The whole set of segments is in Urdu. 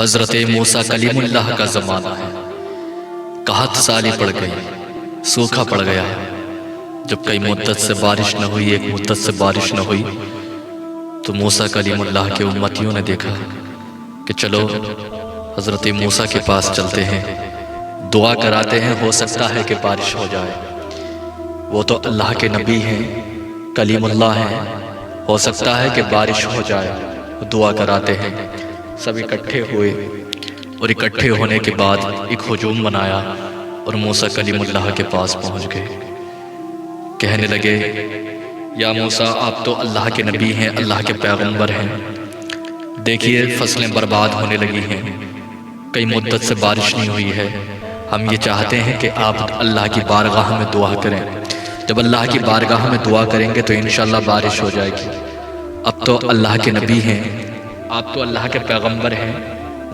حضرت موسیٰ کلیم اللہ کا زمانہ ہے۔ قحط سالی پڑ گئی، سوکھا پڑ گیا، جب کئی مدت سے بارش نہ ہوئی، ایک مدت سے بارش نہ ہوئی، تو موسیٰ کلیم اللہ کے امتیوں نے دیکھا کہ چلو حضرت موسیٰ کے پاس چلتے ہیں، دعا کراتے ہیں، ہو سکتا ہے کہ بارش ہو جائے۔ وہ تو اللہ کے نبی ہیں، کلیم اللہ ہیں، ہو سکتا ہے کہ بارش ہو جائے۔ دعا کراتے ہیں، سب اکٹھے ہوئے اور اکٹھے ہونے کے بعد ایک ہجوم بنایا اور موسیٰ کلیم اللہ کے پاس پہنچ گئے۔ کہنے لگے یا موسیٰ آپ تو اللہ کے نبی ہیں، اللہ کے پیغمبر ہیں، دیکھیے فصلیں برباد ہونے لگی ہیں، کئی مدت سے بارش نہیں ہوئی ہے، ہم یہ چاہتے ہیں کہ آپ اللہ کی بارگاہ میں دعا کریں، جب اللہ کی بارگاہ میں دعا کریں گے تو انشاءاللہ بارش ہو جائے گی۔ اب تو اللہ کے نبی ہیں، آپ تو اللہ کے پیغمبر ہیں،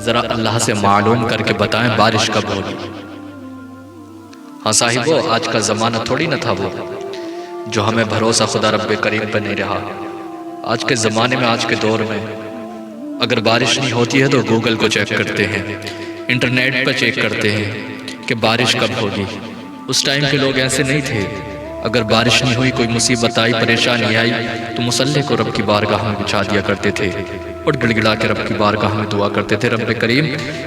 ذرا اللہ سے معلوم کر کے بتائیں بارش کب ہوگی۔ ہاں صاحبو، آج کا زمانہ تھوڑی نہ تھا وہ جو ہمیں بھروسہ خدا رب کریم پہ نہیں رہا۔ آج کے زمانے میں، آج کے دور میں اگر بارش نہیں ہوتی ہے تو گوگل کو چیک کرتے ہیں، انٹرنیٹ پہ چیک کرتے ہیں کہ بارش کب ہوگی۔ اس ٹائم کے لوگ ایسے نہیں تھے، اگر بارش نہیں ہوئی، کوئی مصیبت آئی، پریشانی آئی تو مصلح کو رب کی بارگاہ میں بچھا دیا کرتے تھے اور گڑ گڑا کے رب کی بارگاہ میں دعا کرتے تھے، رب کریم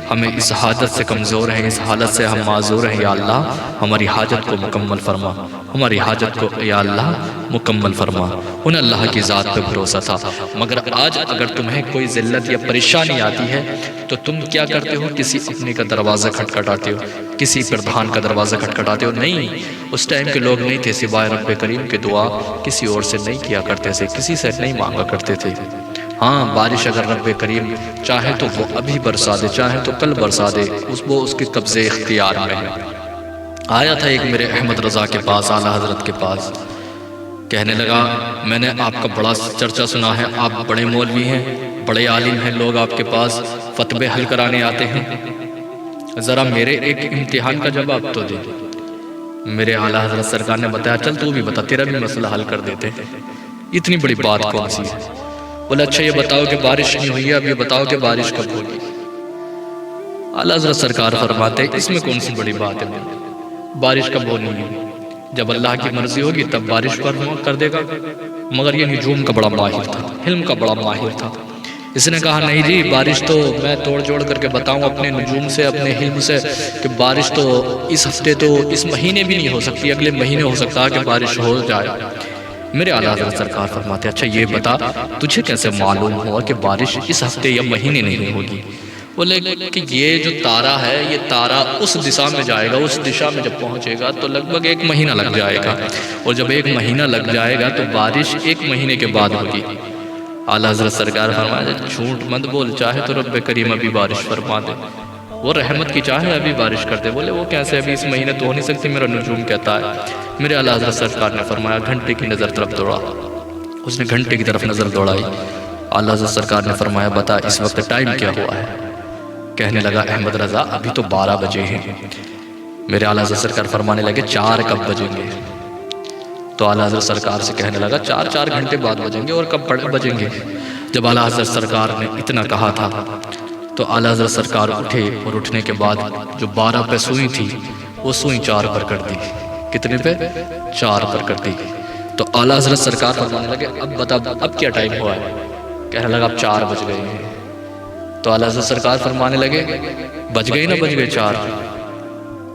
ہمیں اس حالت سے کمزور ہیں، اس حالت سے ہم معذور ہیں، یا اللہ ہماری حاجت کو مکمل فرما، ہماری حاجت کو یا اللہ مکمل فرما۔ انہیں اللہ کی ذات پہ بھروسہ تھا۔ مگر آج اگر تمہیں کوئی ذلت یا پریشانی آتی ہے تو تم کیا کرتے ہو؟ کسی اپنے کا دروازہ کھٹکھٹاتے ہو، کسی پردھان کا دروازہ کھٹکھٹاتے ہو۔ نہیں، اس ٹائم کے لوگ نہیں تھے، سوائے رب کریم کے دعا کسی اور سے نہیں کیا کرتے تھے، کسی سے نہیں مانگا کرتے تھے۔ ہاں، بارش اگر رب کریم چاہے تو وہ ابھی برسا دے، چاہے تو کل برسا دے، وہ اس کے قبضے اختیار میں ہے۔ آیا تھا ایک میرے احمد رضا کے پاس، اعلیٰ حضرت کے پاس، کہنے لگا میں نے آپ کا بڑا چرچا سنا ہے، آپ بڑے مولوی ہیں، بڑے عالم ہیں، لوگ آپ کے پاس فتوے حل کرانے آتے ہیں، ذرا میرے ایک امتحان کا جواب تو دے۔ میرے اعلیٰ حضرت سرکار نے بتایا چل تو بھی بتا، تیرا بھی مسئلہ حل کر دیتے ہیں، اتنی بڑی بات کون سی ہے؟ بولا اچھا یہ بتاؤ کہ بارش نہیں ہوئی ہے، اب یہ بتاؤ کہ بارش کب ہوگی۔ اعلیٰ حضرت سرکار فرماتے ہیں اس میں کون سی بڑی بات ہے؟ بارش کب ہونی ہے؟ جب اللہ کی مرضی ہوگی تب بارش کر دے گا۔ مگر یہ نجوم کا بڑا ماہر تھا، علم کا بڑا ماہر تھا، اس نے کہا نہیں جی بارش تو میں توڑ جوڑ کر کے بتاؤں اپنے نجوم سے، اپنے علم سے، کہ بارش تو اس ہفتے تو اس مہینے بھی نہیں ہو سکتی، اگلے مہینے ہو سکتا ہے کہ بارش ہو جائے۔ میرے اعلیٰ حضرت سرکار فرماتے اچھا یہ بتا تجھے کیسے معلوم ہوا کہ بارش اس ہفتے یا مہینے نہیں ہوگی؟ بولے کہ یہ جو تارا ہے یہ تارا اس دشا میں جائے گا، اس دشا میں جب پہنچے گا تو لگ بھگ 1 مہینہ لگ جائے گا، اور جب 1 مہینہ لگ جائے گا تو بارش 1 مہینے کے بعد ہوگی۔ اعلیٰ حضرت سرکار فرمایا جھوٹ مت بول، چاہے تو رب کریم ابھی بارش فرما دے، وہ رحمت کی چاہے ابھی بارش کر دے۔ بولے وہ کیسے ابھی اس مہینے تو ہو نہیں سکتی، میرا نجوم کہتا ہے۔ میرے اعلیٰ حضرت سرکار نے فرمایا گھنٹے کی نظر طرف دوڑا، اس نے گھنٹے کی طرف نظر دوڑائی۔ اعلیٰ حضرت سرکار نے فرمایا بتا اس وقت ٹائم کیا ہوا ہے؟ کہنے لگا احمد رضا ابھی تو 12 بجے ہیں۔ میرے اعلیٰ حضرت سرکار فرمانے لگے 4 کب بجیں گے؟ تو اعلیٰ حضرت سرکار سے کہنے لگا 4 گھنٹے بعد بجیں گے، اور کب بجیں گے؟ جب اعلیٰ حضرت سرکار نے اتنا کہا تھا تو اعلیٰ حضرت سرکار اٹھے، اور اٹھنے کے بعد جو 12 پہ سوئی تھی وہ سوئی 4 پر کر دی۔ کتنے پہ؟ 4 پر کر دی۔ تو اعلیٰ حضرت سرکار فرمانے لگے اب بتا اب کیا ٹائم ہوا ہے؟ کہنے لگا اب 4 بج گئے ہیں۔ تو اعلیٰ حضرت سرکار فرمانے لگے بج گئے نہ بج گئے 4؟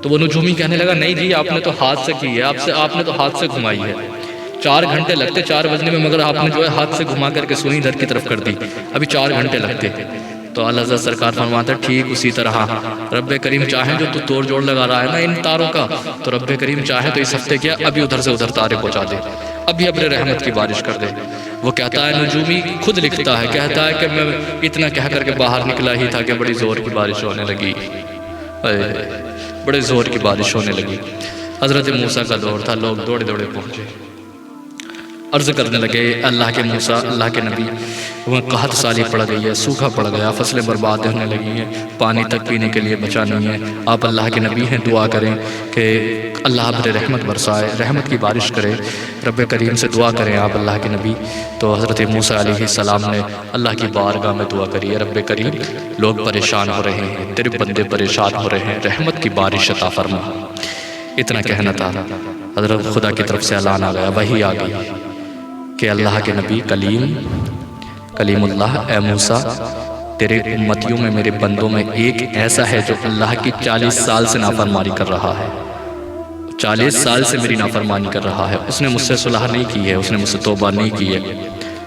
تو وہ نجومی کہنے لگا نہیں جی آپ نے تو ہاتھ سے کی ہے، آپ نے تو ہاتھ سے گھمائی ہے، 4 گھنٹے لگتے 4 بجنے میں، مگر آپ نے جو ہے ہاتھ سے گھما کر کے سوئی ادھر کی طرف کر دی، ابھی 4 گھنٹے لگتے۔ تو اعلیٰ حضرت سرکار فرماتے ٹھیک اسی طرح رب کریم چاہے جو تو توڑ جوڑ لگا رہا ہے نا ان تاروں کا، تو رب کریم چاہے تو اس ہفتے کیا ابھی ادھر سے ادھر تارے پہنچا دے، ابھی اپنے رحمت کی بارش کر دے۔ وہ کہتا ہے نجومی خود لکھتا ہے، کہتا ہے کہ میں اتنا کہہ کر کے باہر نکلا ہی تھا کہ بڑی زور کی بارش ہونے لگی، بڑے زور کی بارش ہونے لگی۔ حضرت موسیٰ کا دور تھا، لوگ دوڑے دوڑے پہنچے۔ عرض کرنے لگے اللہ کے موسیٰ، اللہ کے نبی، وہ قحط سالی پڑ گئی ہے، سوکھا پڑ گیا، فصلیں برباد ہونے لگی ہیں، پانی تک پینے کے لیے بچا نہیں ہے، آپ اللہ کے نبی ہیں، دعا کریں کہ اللہ بر رحمت برسائے، رحمت کی بارش کرے، رب کریم سے دعا کریں آپ اللہ کے نبی۔ تو حضرت موسیٰ علیہ السلام نے اللہ کی بارگاہ میں دعا کری ہے، رب کریم لوگ پریشان ہو رہے ہیں، تیرے بندے پریشان ہو رہے ہیں، رحمت کی بارش عطا فرما۔ اتنا کہنا تھا، حضرت خدا کی طرف سے اعلان آ گیا، وحی آ گئی کہ اللہ کے نبی کلیم اللہ، اے موسیٰ تیرے امتیوں میں، میرے بندوں میں ایک ایسا ہے جو اللہ کی 40 سال سے نافرمانی کر رہا ہے، 40 سال سے میری نافرمانی کر رہا ہے، اس نے مجھ سے صلح نہیں کی ہے، اس نے مجھ سے توبہ نہیں کی ہے،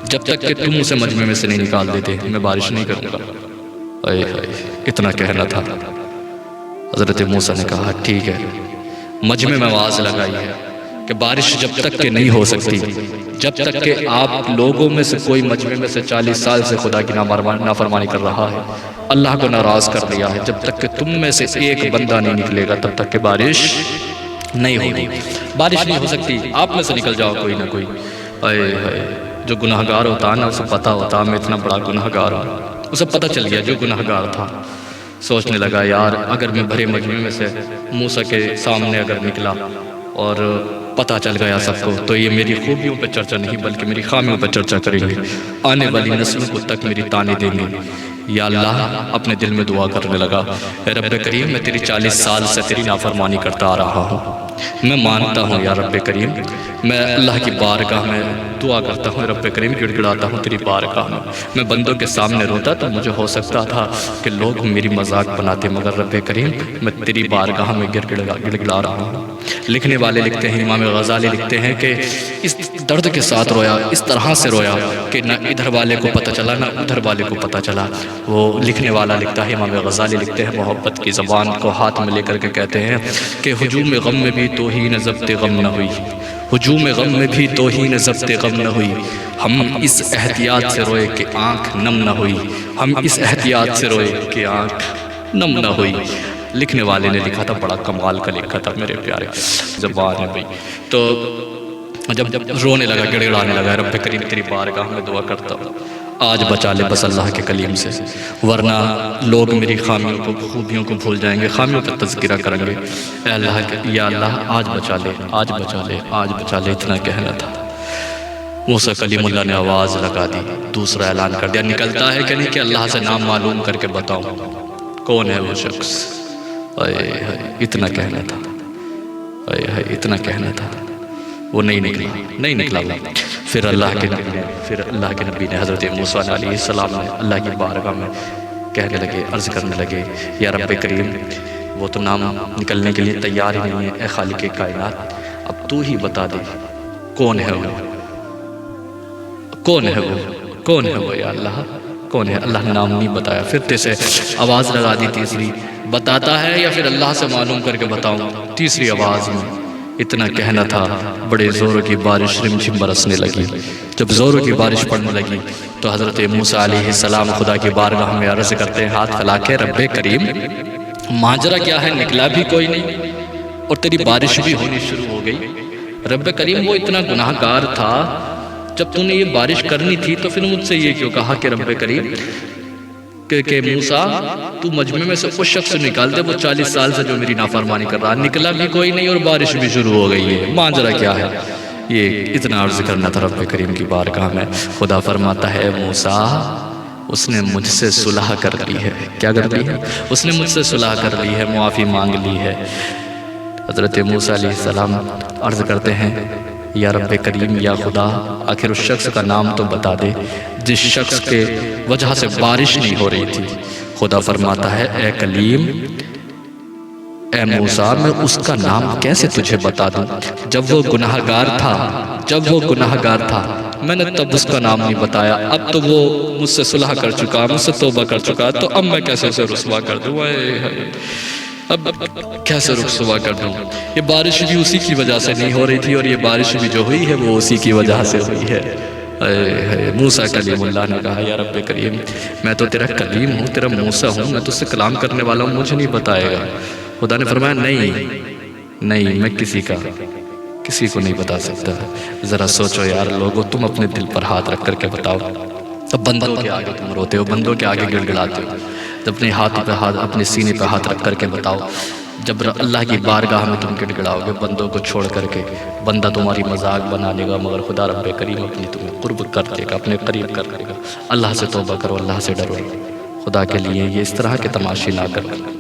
جب تک کہ تم اسے مجمع میں سے نہیں نکال دیتے میں بارش نہیں کروں گا۔ اتنا کہنا تھا۔ حضرت موسیٰ نے کہا ٹھیک ہے، مجمع میں آواز لگائی ہے کہ بارش جب تک کہ نہیں ہو سکتی، جب تک کہ آپ لوگوں میں سے کوئی مجمع میں سے 40 سال سے خدا کی نافرمانی کر رہا ہے، اللہ کو ناراض کر دیا ہے، جب تک کہ تم میں سے ایک بندہ نہیں نکلے گا تب تک کہ بارش نہیں ہوگی۔ بارش نہیں ہو سکتی، آپ میں سے نکل جاؤ کوئی نہ کوئی۔ جو گناہگار ہوتا نا اسے پتا ہوتا میں اتنا بڑا گناہگار ہوں، اسے پتہ چل گیا جو گناہگار تھا۔ سوچنے لگا یار اگر میں بھرے مجمع میں سے موسیٰ کے سامنے اگر نکلا اور پتہ چل گیا سب کو تو یہ میری خوبیوں پہ چرچا نہیں بلکہ میری خامیوں پہ چرچا کریں گے، آنے والی نسلوں کو تک میری تانے دیں گے۔ یا اللہ اپنے دل میں دعا کرنے لگا، اے رب کریم میں تیری 40 سال سے تیری نافرمانی کرتا آ رہا ہوں، میں مانتا ہوں یا رب کریم، میں اللہ کی بارگاہ میں دعا کرتا ہوں، رب کریم گڑ گڑاتا ہوں تیری بارگاہ میں بندوں کے سامنے روتا تو مجھے ہو سکتا تھا کہ لوگ میری مذاق بناتے، مگر رب کریم میں تیری بارگاہ میں گڑ گڑا رہا ہوں۔ لکھنے والے لکھتے ہیں، امام غزالی لکھتے ہیں کہ اس درد کے ساتھ رویا، اس طرح سے رویا کہ نہ ادھر والے کو پتہ چلا نہ ادھر والے کو پتہ چلا۔ وہ لکھنے والا لکھتا ہے، امام غزالی لکھتے ہیں، محبت کی زبان کو ہاتھ میں لے کر کے کہتے ہیں کہ ہجوم غم میں بھی توہین ضبط غم نہ ہوئی، ہجوم غم میں بھی توہین ضبط غم نہ ہوئی، ہم اس احتیاط سے روئے کہ آنکھ نم نہ ہوئی، ہم اس احتیاط سے روئے کہ آنکھ نم نہ ہوئی۔ لکھنے والے نے لکھا تھا، بڑا کمال کا لکھا تھا میرے پیارے، زبان ہے بھائی۔ تو جب رونے لگا، گڑ گڑانے لگا، رب کریم تیری بارگاہ میں دعا کرتا ہوں آج بچا لے بس اللہ کے کلیم سے، ورنہ لوگ میری خامیوں کو خوبیوں کو بھول جائیں گے، خامیوں کا تذکرہ کریں گے۔ اے اللہ یا اللہ آج بچا لے، آج بچا لے، آج بچا لے، اتنا کہنا تھا۔ موسیٰ کلیم اللہ نے آواز لگا دی، دوسرا اعلان کر دیا، نکلتا ہے کہ نہیں کہ اللہ سے نام معلوم کر کے بتاؤں کون ہے وہ شخص۔ اتنا کہنا تھا، اتنا کہنا تھا، وہ نہیں نکلا وہ۔ پھر اللہ کے نبی نے حضرت موسیٰ علیہ السلام نے اللہ کی بارگاہ میں کہنے لگے، عرض کرنے لگے، یا رب کریم وہ تو نام نکلنے کے لیے تیار ہی نہیں ہے، اے خالق کائنات اب تو ہی بتا دے کون ہے وہ، کون ہے وہ یا اللہ کون ہے۔ اللہ نے نام نہیں بتایا، پھر تیسے آواز لگا دی تیسری، بتاتا ہے یا پھر اللہ سے معلوم کر کے بتاؤں، تیسری آواز میں اتنا کہنا تھا۔ بڑے زوروں کی بارش رم جھم برسنے لگی، جب زوروں کی بارش پڑنے لگی تو حضرت موسیٰ علیہ السلام خدا کی بارگاہ میں عرض کرتے ہیں ہاتھ پھیلا کے، رب کریم ماجرا کیا ہے، نکلا بھی کوئی نہیں اور تیری بارش بھی ہونی شروع ہو گئی۔ رب کریم وہ اتنا گناہ گار تھا، جب تو نے یہ بارش کرنی تھی تو پھر مجھ سے یہ کیوں کہا کہ رب کریم کہ موسیٰ تو مجمع میں سے اس شخص نکال دے وہ 40 سال سے جو میری نافرمانی کر رہا، نکلا بھی کوئی نہیں اور بارش بھی شروع ہو گئی ہے، ماجرا کیا ہے۔ یہ اتنا عرض کرنا تھا رب کریم کی بارگاہ میں۔ خدا فرماتا ہے موسیٰ اس نے مجھ سے صلح کر لی ہے۔ کیا کر لی ہے؟ اس نے مجھ سے صلح کر لی ہے، معافی مانگ لی ہے۔ حضرت موسیٰ علیہ السلام عرض کرتے ہیں یا رب کریم یا خدا آخر اس شخص کا نام تو بتا دے جس شخص کے وجہ سے بارش نہیں ہو رہی تھی۔ خدا فرماتا ہے اے کلیم اے موسیٰ میں اس کا نام کیسے تجھے بتا دوں، جب وہ گناہگار تھا میں نے تب اس کا نام نہیں بتایا، اب تو وہ مجھ سے صلح کر چکا، مجھ سے توبہ کر چکا، تو اب میں کیسے اسے رسوا کر دوں، اب کیسے رسوا کر دوں۔ یہ بارش بھی اسی کی وجہ سے نہیں ہو رہی تھی اور یہ بارش بھی جو ہوئی ہے وہ اسی کی وجہ سے ہوئی ہے۔ موسیٰ کلیم اللہ نے کہا یا رب کریم میں تو تیرا کلیم ہوں، تیرا موسیٰ ہوں، میں تو سے کلام کرنے والا ہوں، مجھے نہیں بتائے گا۔ خدا نے فرمایا نہیں میں کسی کو نہیں بتا سکتا. ذرا سوچو یار لوگوں، تم اپنے دل پر ہاتھ رکھ کر کے بتاؤ. اب بندوں کے آگے تم روتے ہو، بندوں کے آگے گڑ گڑاتے ہو. اپنے ہاتھ پہ ہاتھ، اپنے سینے پہ ہاتھ رکھ کر کے بتاؤ، جب اللہ کی بارگاہ میں تم گڑ گڑاؤ گے بندوں کو چھوڑ کر کے، بندہ تمہاری مذاق بنا لے گا، مگر خدا رب کریم اپنی تمہیں قرب کر دے گا، اپنے قریب کر دے گا. اللہ سے توبہ کرو، اللہ سے ڈرو. خدا کے لیے یہ اس طرح کے تماشے نہ کرو.